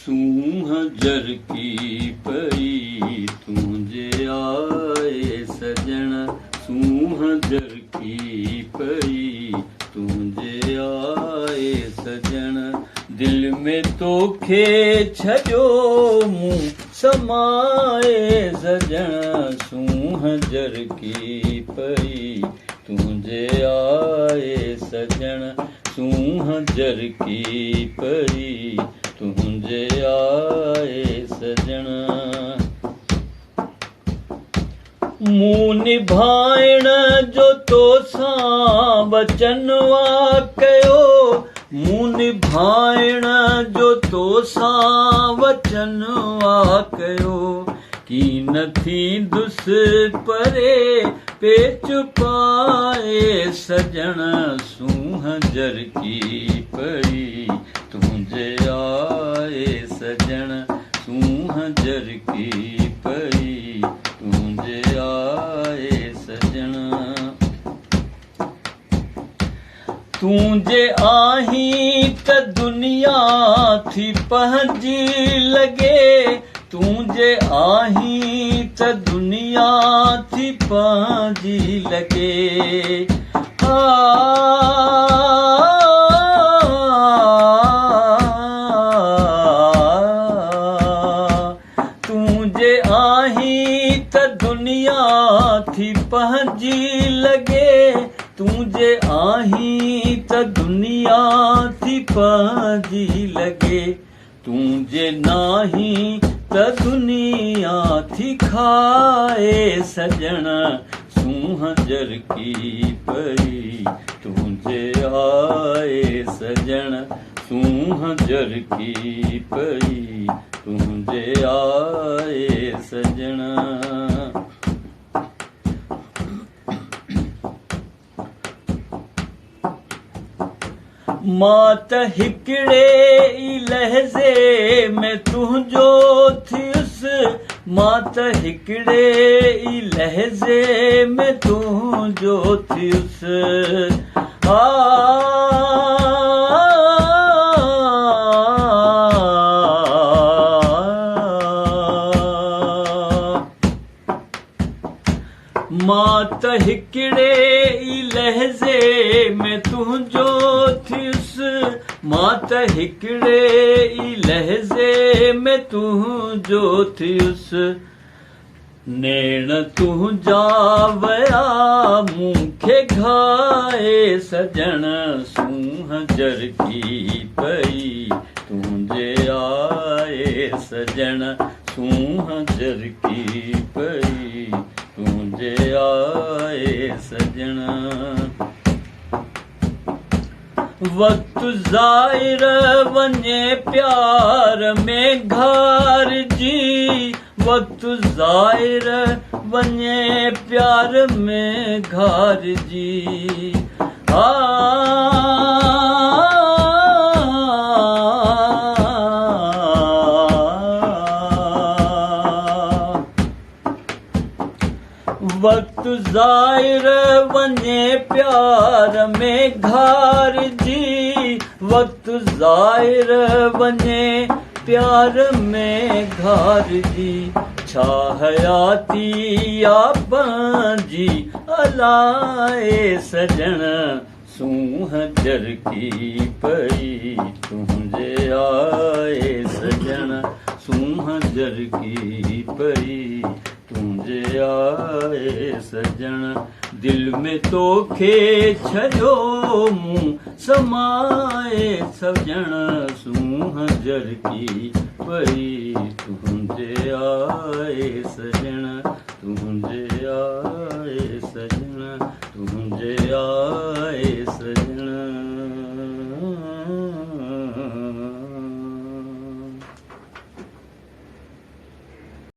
सूंह जर की पई तुझे आए सजण सूंह जर की पई तुझे आए सजण दिल में तोखे छजो मुंह समाए सजण सूंह जर की पई तुझे आए सजण सूंह जर की पई तुझे आए सजण मुंह निभाइण जो तोसां वचनवा कयो मुंह निभाइण जो तोसां वचनवा कयो की नथी दुस परे पेच पाए सजण सूंह जर की पई तुझे आए सजण सूंह जर की पई तुझे आए सजण तुझे आहीं त दुनिया थी पंहिंजी लॻे तुझे आहीं त दुनिया थी पंहिंजी लॻे तुझे आहीं त दुनिया थी पंहिंजी लॻे तुझे आहीं त दुनिया थी पंहिंजी लॻे तुझे नाही त दुनिया थी खाए सजण सूंह जर की पई तुझे आए सजण सूंह जर की पई तुझे आए सजण मां त हिकिड़े ई लहज़े में तुंहिंजो थियुसि मां त हिकिड़े ई लहज़े में तुंहिंजो थियुसि मां त हिकिड़े ई लहज़े में तुंहिंजो थियुसि मां त हिकिड़े ई लहज़े में तुंहिंजो थियुसि नेण तुंहिंजा वया मूंखे घाए सजण सूंह जर की पई तुझे आए सजण सूंह जर की पई तुझे आए सजण वक्त ज़ाहिर वञे प्यार में घारिजी वक्त ज़ाहिर वञे प्यार में घारिजी वक्त ज़ाहिर वञे प्यार में घारिजी वक्त ज़ाहिर वञे प्यार में घारिजी छा हयाती या पंहिंजी अलाए सजण सूंह जर की पई तुझे आए सजण सूंह जर की पई तुझे आए सजण दिल में तोखे छजो मुंह समाए सजण सूंह जर की पई